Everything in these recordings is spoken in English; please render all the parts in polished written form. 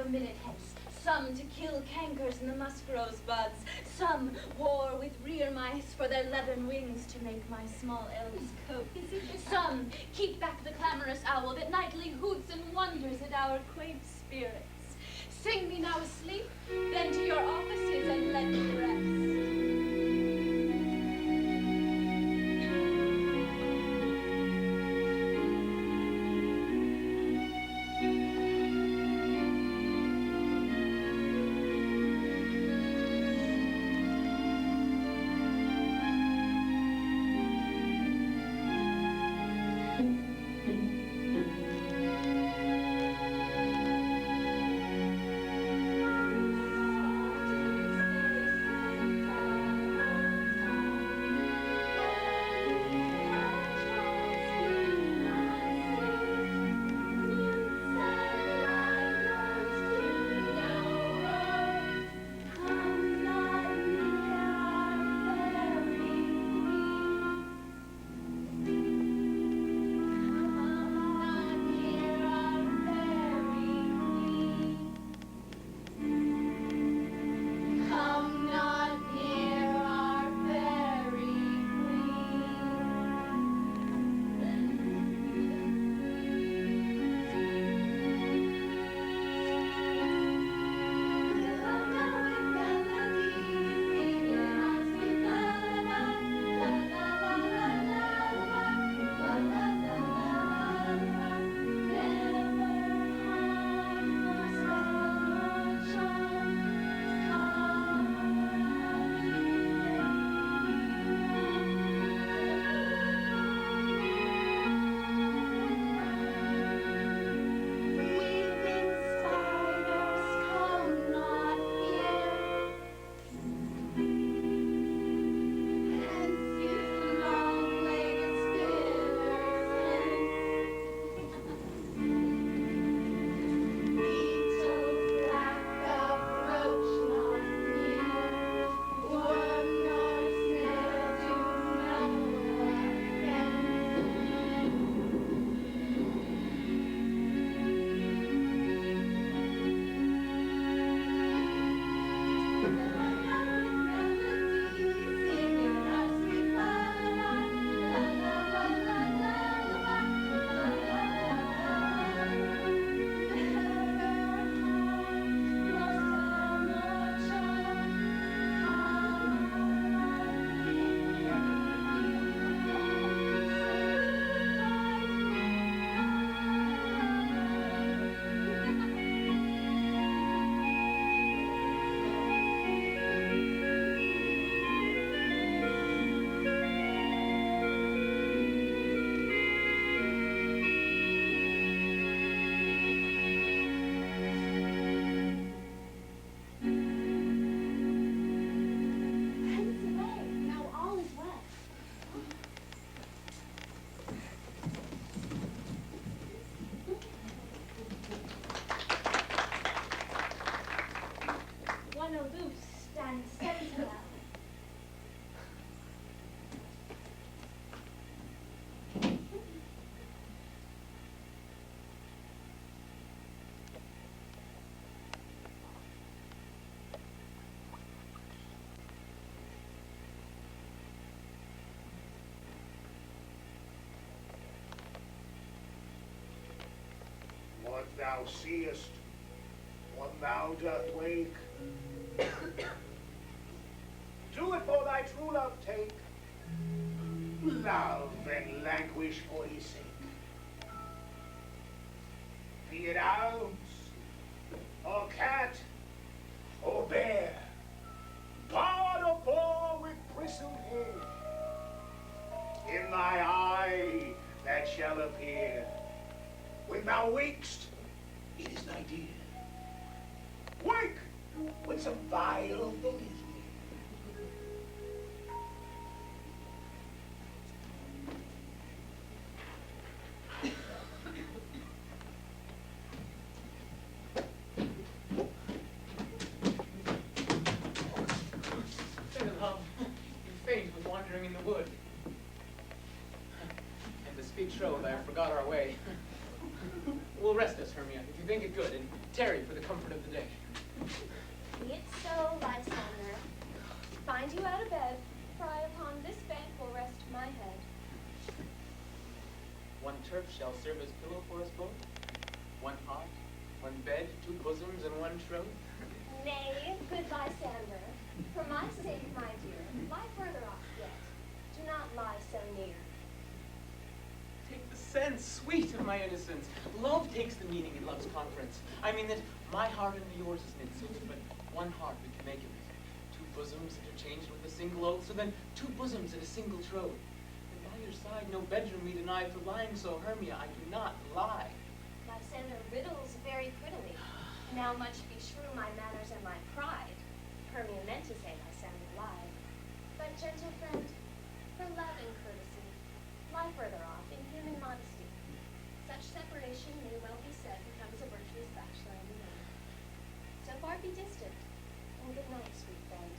minute hence. Some to kill cankers in the musk rose buds. Some war with rear mice for their leathern wings to make my small elves coats. Some keep back the clamorous owl that nightly hoots and wonders at our quaint spirits. Sing me now asleep, then to your offices and let me rest. What thou seest, what thou doth wake, do it for thy true love take, love and languish for his sake. Be it owls, or cat, or bear, bard or boar with bristled hair, in thy eye that shall appear. When thou wakest, it is thy dear. Wake when some vile thing is in the speech showed I forgot our way. We'll rest us, Hermia, if you think it good, and tarry for the comfort of the day. Be it so, Lysander. Find you out of bed, for I upon this bank will rest my head. One turf shall serve as pillow for us both. One heart, one bed, two bosoms, and one troth. Nay, good Lysander, for my sake, my dear, lie further off yet. Do not lie so near. Take the sense, sweet of my innocence. Love takes the meaning in love's conference. I mean that my heart and yours is knit, so that but one heart we can make of it. Two bosoms interchanged with a single oath, so then two bosoms and a single troth. And by your side no bedroom me deny, for lying so, Hermia, I do not lie. Lysander riddles very prettily. Now much beshrew my manners and my pride. Hermia meant to say Lysander lied. But, gentle friend, for love and courtesy, lie further off in human modesty. Such separation may well be said becomes a virtuous bachelor and maid. So far be distant, and good night, sweet friend.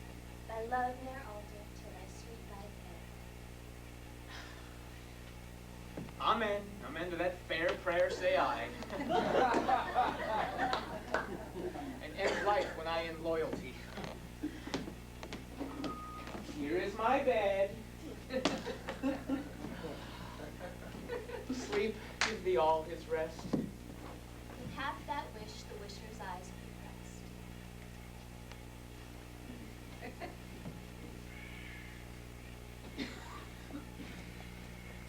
Thy love ne'er alter till thy sweet life end. Amen. Amen to that fair prayer, say I. And end life when I end loyalty. Here is my bed. Sleep, give thee all his rest. With half that wish, the wisher's eyes be pressed.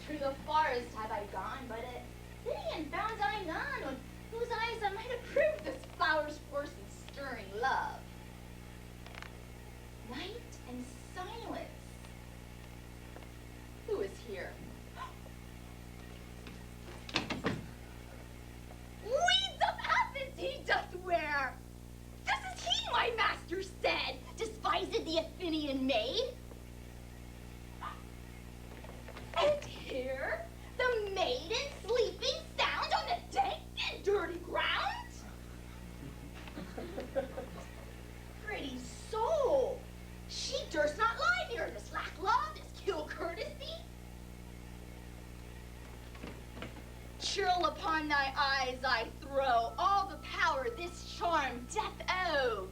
Through the forest have I gone, but at Lydian bounds I none, on whose eyes I might approve this flower's force and stirring love. Night and silence. Who is here? Weeds of Athens he doth wear! This is he, my master said, despised the Athenian maid. And here, the maiden sleeping sound on the dank and dirty ground? Pretty soul, she durst not lie near this lack love, this kill courtesy. Churl upon thy eyes I throw all the power this charm doth owe.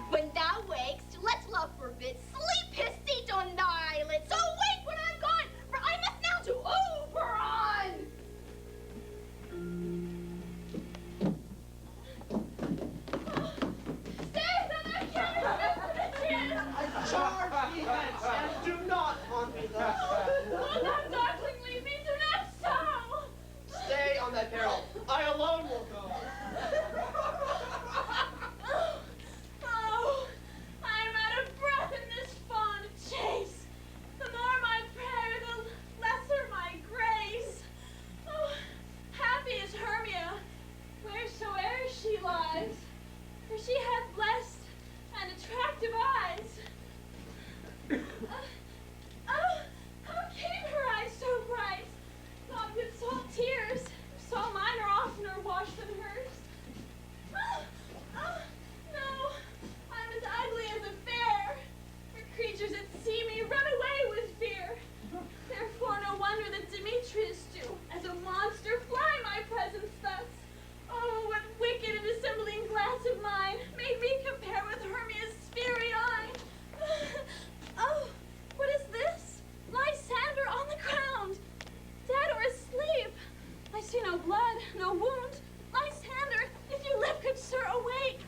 When thou wakest, let love forbid, sleep his seat on thy eyelids. So wake when I'm gone, for I must now to Oberon. Stay, then I can't remember the tears. I charge thee hence, and do not haunt me thus. Oh, thou darkling, leave me, do not so. Stay on thy peril. I alone will go. Oh, I'm out of breath in this fond chase. The more my prayer, the lesser my grace. Oh, happy is Hermia, wheresoe'er she lies, for she hath blessed and attractive eyes. Oh, how came her eyes so bright? Not with salt tears, so mine are oftener washed than hers. Oh, no, I'm as ugly as a bear. For creatures that see me run away with fear. Therefore no wonder that Demetrius do, as a monster, fly my presence thus. Oh, what wicked and dissembling glance of mine made me compare with Hermia's fiery eye. Oh, what is this? Lysander on the ground, dead or asleep. I see no blood, no wound. Lysander, if you live, good sir, awake.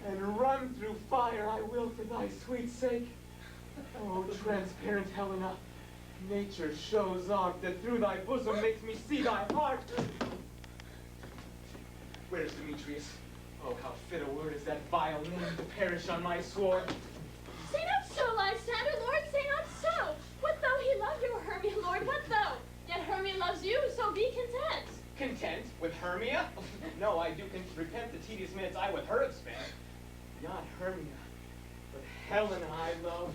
And run through fire I will for thy sweet sake. Oh, transparent Helena, nature shows off that through thy bosom makes me see thy heart. Where's Demetrius? Oh, how fit a word is that vile name to perish on my sword. Say not so, Lysander, Lord, say not so. What though he love you, Hermia, Lord, what though? Yet Hermia loves you, so be content. Content with Hermia? No, I do repent the tedious minutes I with her have spent. Not Hermia, but Helena I love.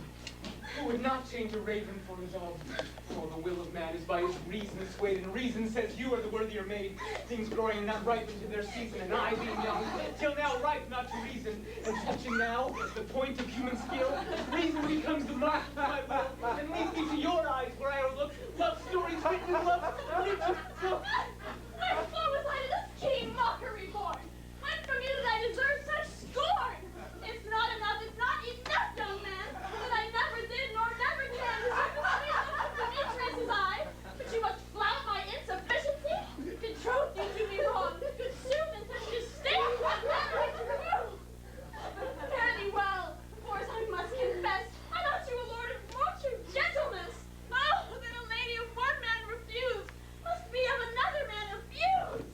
Who would not change a raven for a dove? For the will of man is by his reason swayed, and reason says you are the worthier maid. Things growing not ripe into their season, and I being young, till now ripe not to reason, and touching now the point of human skill, reason becomes the mark of my will, and leads me to your eyes where I overlook love stories written in love literature. Wherefore was I to this keen mockery born? When from you did I deserve such scorn? It's not enough, young man, that I never did nor never can deserve the sweet of interest as I, but you must flout my insufficiency? Did truth you do me wrong? Could sooth in such disdain what never true? Fare thee well, for as I must confess, I thought you a lord of more true gentleness. Oh, that a lady of one man refused must be of another man abused.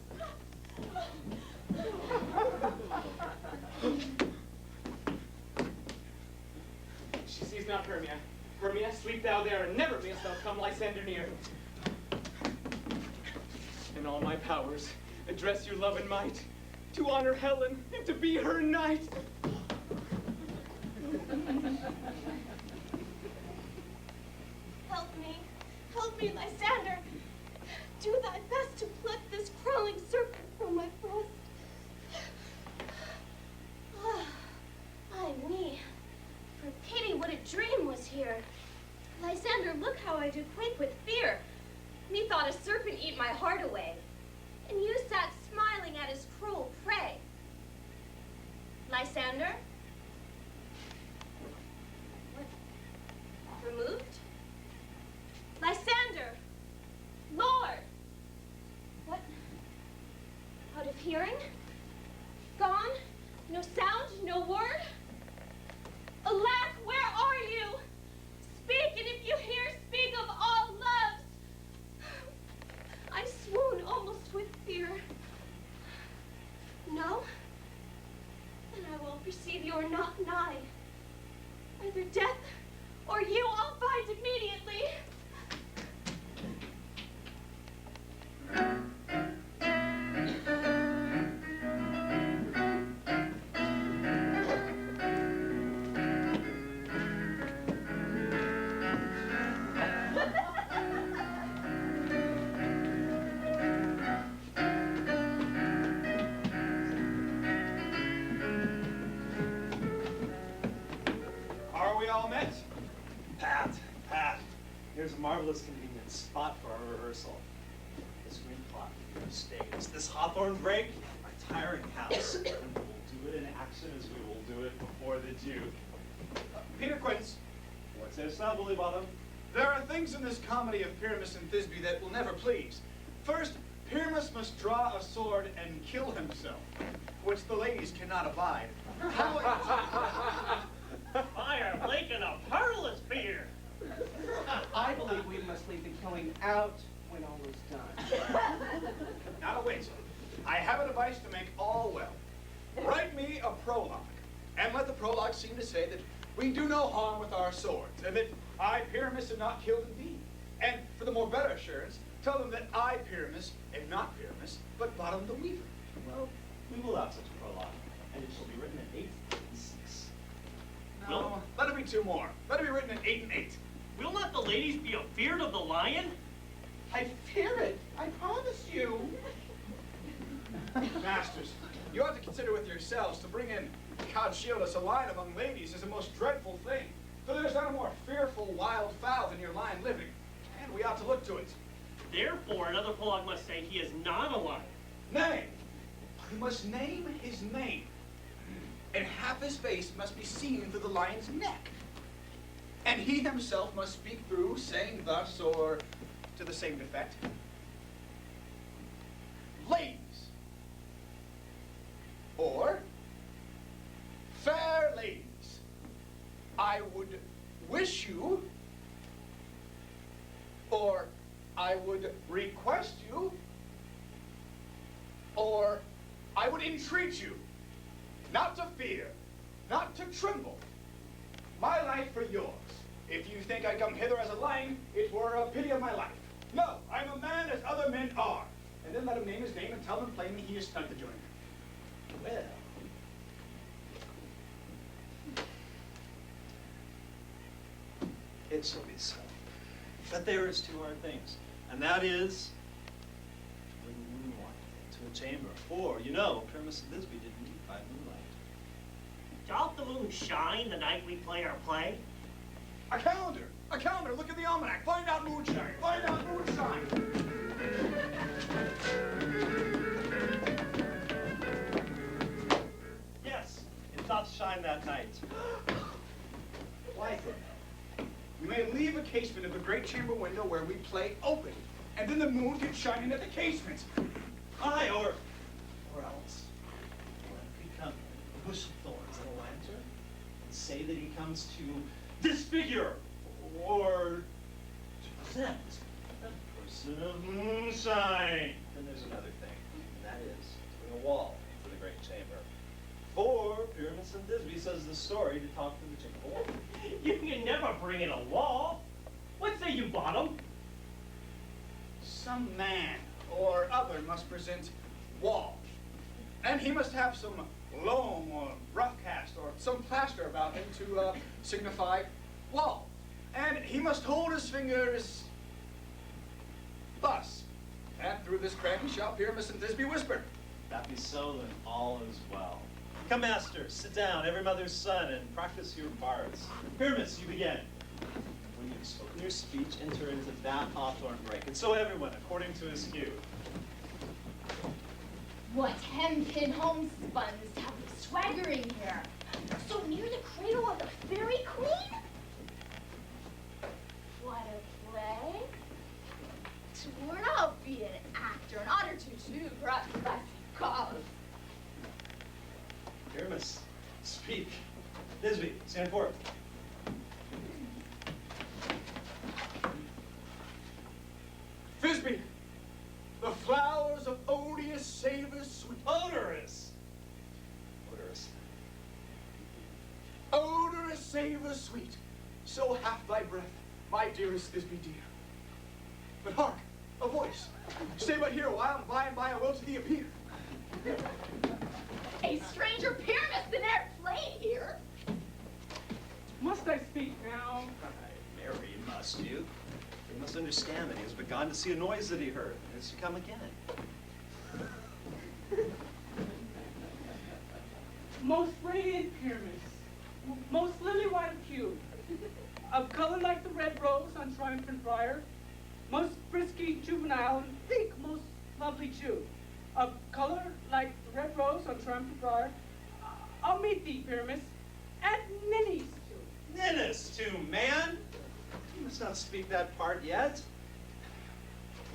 She sees not Hermia. Hermia, sleep thou there, and never mayst thou come Lysander near. In all my powers, address your love and might, to honor Helen, and to be her knight. Help me, Lysander. Do thy best to pluck this crawling serpent from my breast. Ay me, for pity what a dream was here. Lysander, look how I do quake with fear. Methought a serpent eat my heart away, and you sat smiling at his cruel prey. Lysander? What? Removed? Lysander! Lord! What? Out of hearing? Gone? No sound? No word? Alack, where are you? Speak, and if you hear, speak of all loves. I swoon almost with fear. No? Then I will perceive you're not nigh. Either death or you I'll find immediately. Are we all met? Pat, here's a marvelous convenient spot for our rehearsal. This green clock here on stage. This hawthorn brake, my tiring house. And we'll do it in action as we will do it before the Duke. Peter Quince, What says thou, Bully Bottom? there are things in this comedy of Pyramus and Thisbe that will never please. First, Pyramus must draw a sword and kill himself, which the ladies cannot abide. Fire, blinking a parlous beer. I believe we must leave the killing out when all is done. Now wait, I have a device to make all well. Write me a prologue, and let the prologue seem to say that we do no harm with our swords, and that I, Pyramus, am not killed indeed. And for the more better assurance, tell them that I, Pyramus, am not Pyramus, but Bottom the Weaver. Well, we will have such a prologue, and it shall be written in 8 and 6. No, let it be 2 more. Let it be written in 8 and 8. Will not the ladies be afeard of the lion? I fear it, I promise you. Masters, you ought to consider with yourselves to bring in Cod Shieldus, a lion among ladies, is a most dreadful thing. For there's not a more fearful wild fowl than your lion living, and we ought to look to it. Therefore, another prologue must say he is not a lion. Nay, we must name his name, and half his face must be seen through the lion's neck. And he himself must speak through, saying thus, or to the same effect. Ladies, or fair ladies, I would wish you, or I would request you, or I would entreat you, not to fear, not to tremble. My life for yours. If you think I come hither as a lion, it were a pity of my life. No, I'm a man as other men are. And then let him name his name and tell him plainly he is none to join me. Well, it shall be so. But there is two hard things, and that is to bring moonlight to a chamber. For, you know, Pyramus and Thisbe did meet by moonlight. Don't the moon shine the night we play our play? A calendar! A calendar! Look at the almanac! Find out moonshine! Find out moonshine! Yes, it doth shine that night. Why then? We may leave a casement of the great chamber window where we play open, and then the moon can shine in at the casement. Aye, or else. Or it could come a bush of thorns and a lantern, and say that he comes to disfigure, or to present a person of moonshine. Then there's another thing, and that is to bring a wall into the great chamber. For Pyramus and Thisbe says the story to talk to the chamber wall. You can never bring in a wall. What say you, Bottom? Some man or other must present wall. And he must have some loam or rough cast or some plaster about him to signify wall. And he must hold his fingers thus. And through this cranny shall Pyramus and Thisbe whisper. That be so, then all is well. Come, master, sit down, every mother's son, and practice your parts. Pyramus, you begin. When you've spoken your speech, enter into that hawthorn brake, and so everyone, according to his cue. What hempen homespuns have we swaggering here? So near the cradle of the fairy queen? What a play! Sworn I'll be an actor, an otter too, for a classy cause. Pyramus, speak. Thisbe, stand forth. Thisbe, the flowers of odious savors sweet. Odorous. Odorous. Odorous savors sweet. So hath thy breath, my dearest Thisbe dear. But hark, a voice. Stay but here a while, and by I will to thee appear. A stranger Pyramus than e'er played here. Must I speak now? Aye, marry, must you? You must understand that he has begun to see a noise that he heard, and is to come again. Most radiant Pyramus, most lily white of hue, of color like the red rose on triumphant briar, most frisky juvenile and think most lovely Jew, of color like the red rose on triumphant briar. I'll meet thee, Pyramus, at Ninny's too. Ninnis, too, man! You must not speak that part yet.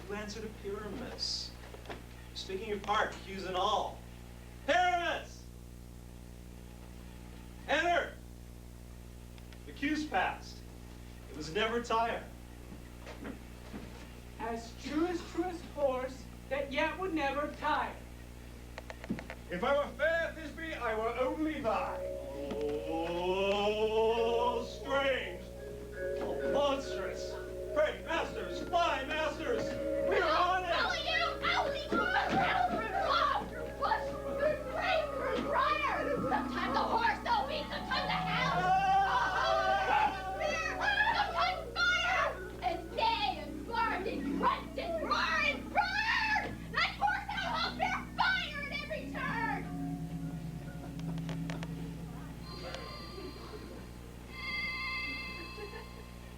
You answer to Pyramus. Speaking your part, cues and all. Pyramus! Enter! The cue's passed. It was never tired. As truest horse that yet would never tire. If I were fair, Thisbe, I were only thine. Oh, strange! Oh, monstrous! Pray, masters, fly, masters! We are on it! Follow you! I'll leave you around through log, through bush, through brake, through briar. Sometimes a horse so weak, sometimes a hound. Sometimes fire! And neigh and bark and grunt and roar and roar! That horse and I will bear fire at every turn!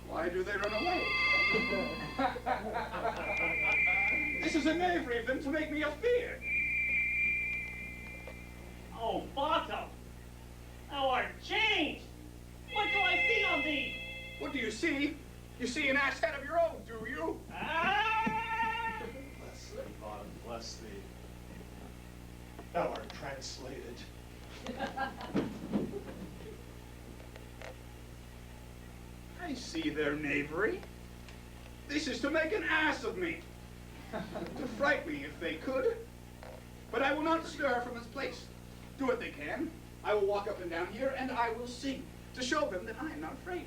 Why do they run away? This is a knavery of them to make me afeard. Oh, Bottom, thou art changed. What do I see on thee? What do you see? You see an ass head of your own, do you? Ah! Bless thee, Bottom, bless thee. Thou art translated. I see their knavery. This is to make an ass of me. To fright me if they could. But I will not stir from its place. Do what they can. I will walk up and down here, and I will sing, to show them that I am not afraid.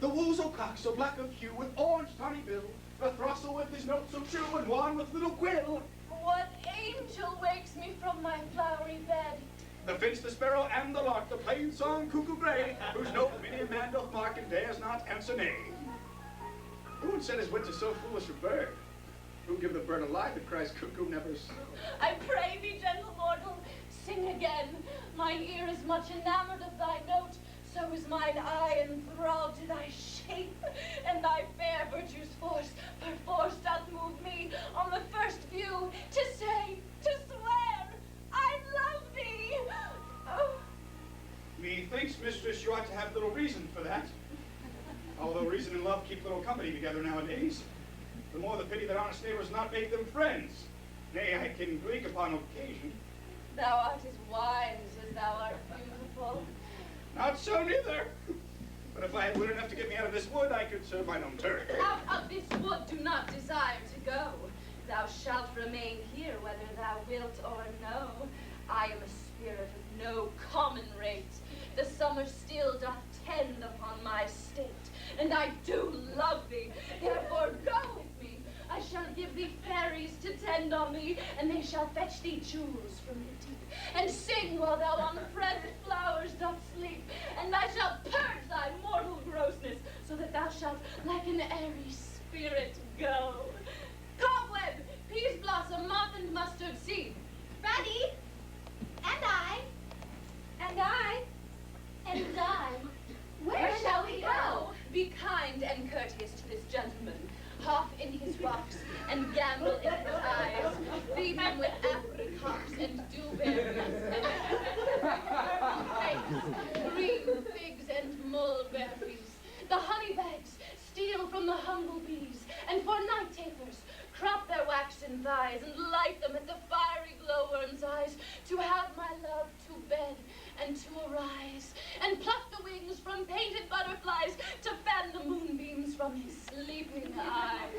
The woozle cock so black of hue, with orange tawny bill, the throstle with his note so true, and one with little quill. What angel wakes me from my flowery bed? The finch, the sparrow, and the lark, the plain song cuckoo gray, whose note many a man doth mark and dares not answer nay. Who would set his wit to so foolish a bird? Who give the bird a lie that cries cuckoo never so? I pray thee, gentle mortal, sing again. Mine ear is much enamored of thy note, so is mine eye enthralled to thy shape, and thy fair virtue's force perforce doth move me on the first view to say, to swear, I love thee. Oh. Methinks, mistress, you ought to have little reason for that. Although reason and love keep little company together nowadays. The more the pity that honest neighbors not make them friends. Nay, I can drink upon occasion. Thou art as wise as thou art beautiful. Not so neither. But if I had wit enough to get me out of this wood, I could serve mine own turn. Out of this wood do not desire to go. Thou shalt remain here whether thou wilt or no. I am a spirit of no common rate. The summer still doth tend upon my state, and I do love thee, therefore go with me. I shall give thee fairies to tend on thee, and they shall fetch thee jewels from the deep, and sing while thou on fragrant flowers doth sleep, and I shall purge thy mortal grossness, so that thou shalt like an airy spirit go. Cobweb, peas blossom, moth and mustard seed. Ready? And I. And I. And I. Where shall we go? Be kind and courteous to this gentleman. Hop in his rocks and gambol in his eyes. Feed him with apricots and dewberries and green figs and mulberries. The honeybags steal from the humble bees, and for night tapers crop their waxen thighs and light them at the fiery glowworm's eyes, to have my love to bed and to arise, and pluck the wings from painted butterflies to fan the moonbeams from his sleeping eyes.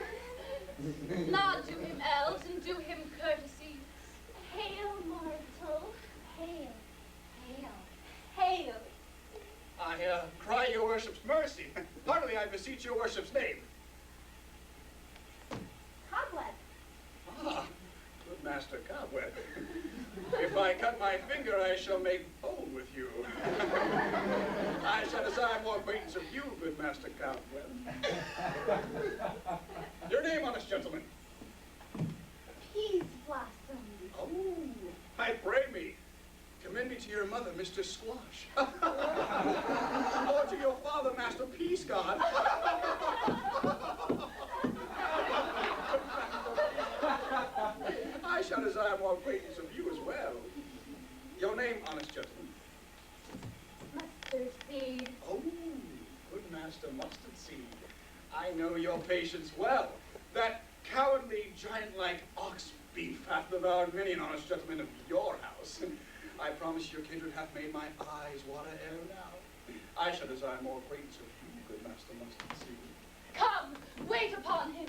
Nod to him, elves, and do him courtesy. Hail, mortal. Hail. Hail. Hail. I cry your worship's mercy. Heartily I beseech your worship's name. Cobweb. Ah, good master Cobweb. If I cut my finger, I shall make bold with you. I shall desire more acquaintance of you, good master Cobweb. Your name, honest gentleman? Peas blossom. Oh, I pray me. Commend me to your mother, Mr. Squash. Or to your father, Master Peace God. I shall desire more acquaintance of you as well. Your name, honest gentleman? Mustard seed. Oh, good master Mustard Seed. I know your patience well. That cowardly, giant-like ox beef hath devoured many an honest gentleman of your house. I promise your kindred hath made my eyes water ere now. I shall desire more acquaintance with you, good master Mustard Seed. Come, wait upon him.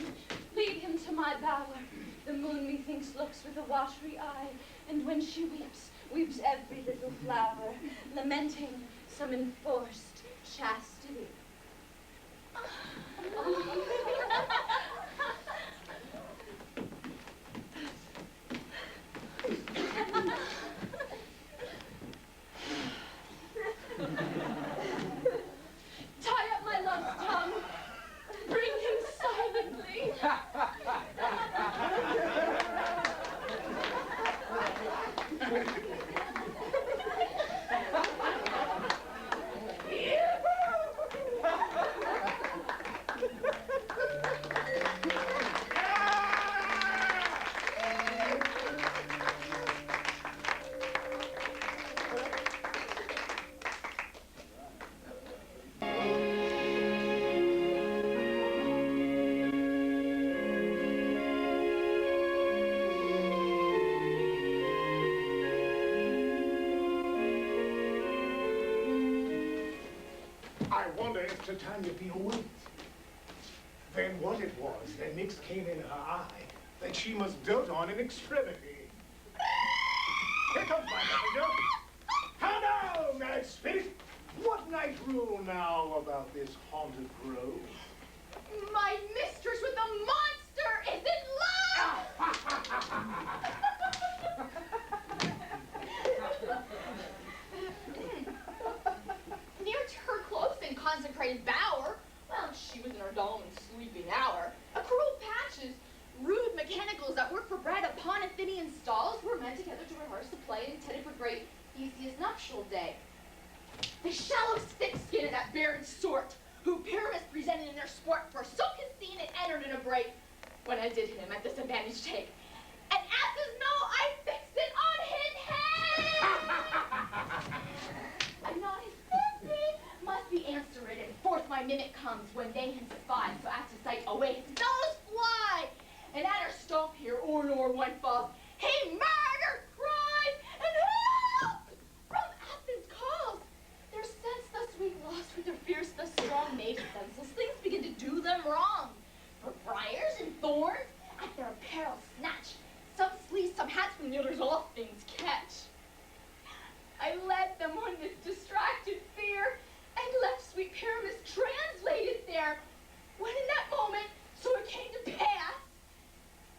Lead him to my bower. The moon, methinks, looks with a watery eye, and when she weeps, weeps every little flower, lamenting some enforced chastity. Tie up my love's tongue. Bring him silently. I wonder if Titania be awake. Then what it was that mixed came in her eye that she must dote on in extremity. Here comes my messenger. How now, mad spirit? What night rule now about this haunted grove? My mistress with the monster is in love! consecrated bower. Well, she was in her dull and sleeping hour. A cruel patches, rude mechanicals that work for bread upon Athenian stalls were met together to rehearse the play intended for great Theseus' nuptial day. The shallow thick-skinned that barren sort, who Pyramus presented in their sport, forsook his scene and entered in a break, when I did him at this advantage take. And asses know I fixed it on his head! And not his fancy must be answered, and forth my mimic comes when they him spy, so at to sight away his nose fly, and at her stomp here, or nor one falls, he murdered, cries, and help! From Athens calls. Their sense thus weak lost, with their fears thus strong, made senseless things begin to do them wrong. For briars and thorns, at their peril snatch, some sleeves, some hats, from the others all things catch. I led them on this distracted fear, and left sweet Pyramus translated there, when in that moment, so it came to pass,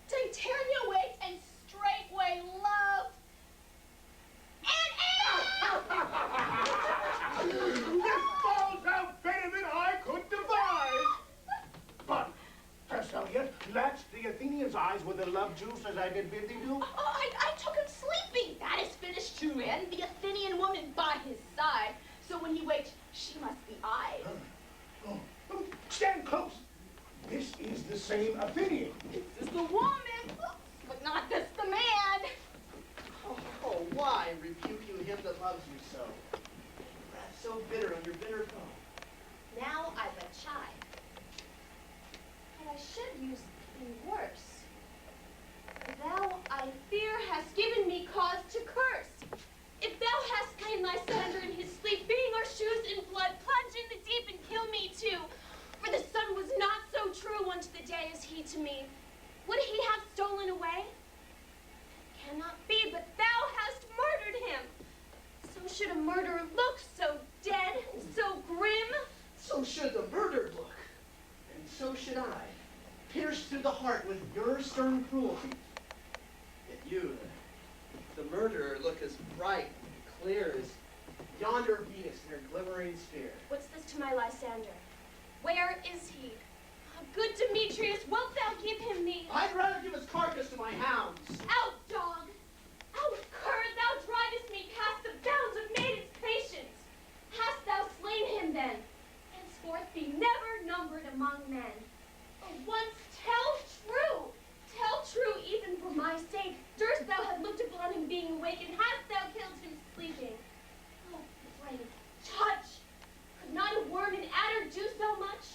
Titania waked and straightway loved This falls out better than I could devise. But, Thessalian, latched the Athenian's eyes with the love juice as I did bid thee do? I took him sleeping. That is finished too, and the Athenian woman by his side. So when he waked, she must be I. Stand close. This is the same Athenian. This is the woman, but not this the man. Oh, why rebuke you him that loves you so? Wrath so bitter under bitter foe. Now I but chide. But I should use thee worse. Thou, I fear, hast given me cause to curse. If thou hast slain Lysander in his sleep, being our shoes in blood, plunge in the deep and kill me too. For the sun was not so true unto the day as he to me. Would he have stolen away? Cannot be, but thou hast murdered him. So should a murderer look, so dead, so grim. So should the murdered look, and so should I, pierced through the heart with your stern cruelty. Yet you, the murderer, look as bright and clear as yonder Venus in her glimmering sphere. What's this to my Lysander? Where is he? Good Demetrius, wilt thou give him me? I'd rather give his carcass to my hounds. Out, dog! Out, cur! Thou drivest me past the bounds of maiden's patience. Hast thou slain him then? Henceforth be never numbered among men. For once tell true even for my sake. Durst thou have looked upon him being awake, and hast thou killed him sleeping? Oh, brave, touch! Could not a worm in adder do so much?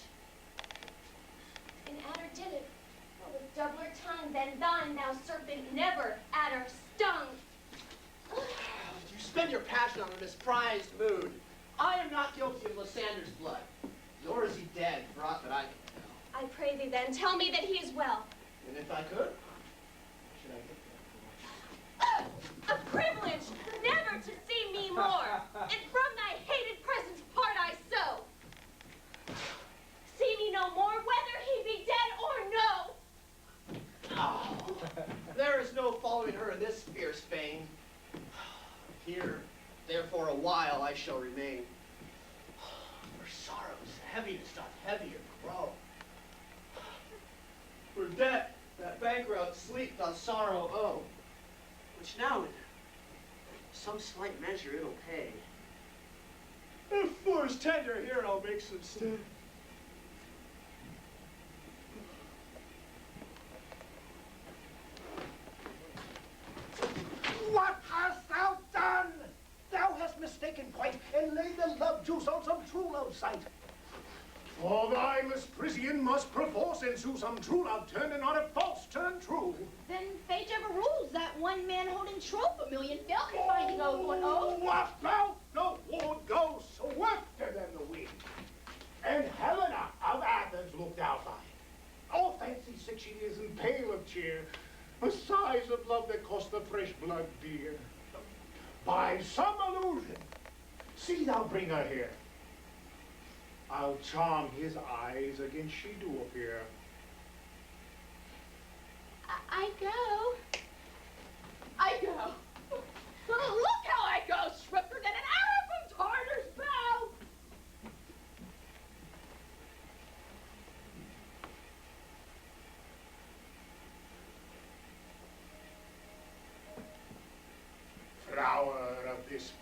And adder did it, but with doubler tongue than thine, thou serpent, never adder stung. You spend your passion on a misprized mood. I am not guilty of Lysander's blood, nor is he dead, for aught that I can tell. I pray thee then, tell me that he is well. And if I could, should I get that? A privilege never to see me more, and from thy hated presence part I so. See me no more, whether he be dead or no. Oh, there is no following her in this fierce vein. Here, therefore, a while I shall remain. For sorrow's heaviness doth heavier grow. For debt, that bankrupt sleep doth sorrow owe, which now in some slight measure it'll pay. If for's tender, here I'll make some stay. What hast thou done? Thou hast mistaken quite, and laid the love juice on some true love sight. For thy misprision must perforce ensue some true love turn, and not a false turn true. Then fate ever rules that one man holding trope, a million falcons finding out one oath. What thou? No ward goes swifter than the wind. And Helena of Athens looked out by. All fancy 6 years and pale of cheer, a size of love that cost the fresh blood dear. By some illusion, see thou bring her here. I'll charm his eyes against she do appear. I go. Look how I go, swifter than an arrow from Tartar's bow.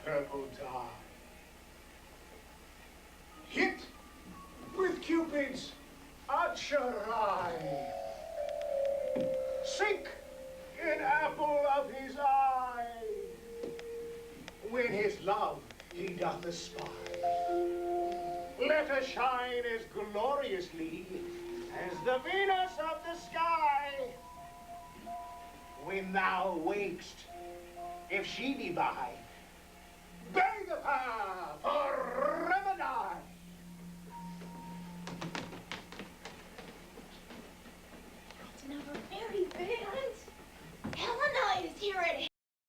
purple dye. Hit with Cupid's archer eye. Sink in apple of his eye. When his love he doth espy. Let her shine as gloriously as the Venus of the sky. When thou wakest, if she be by, beg of her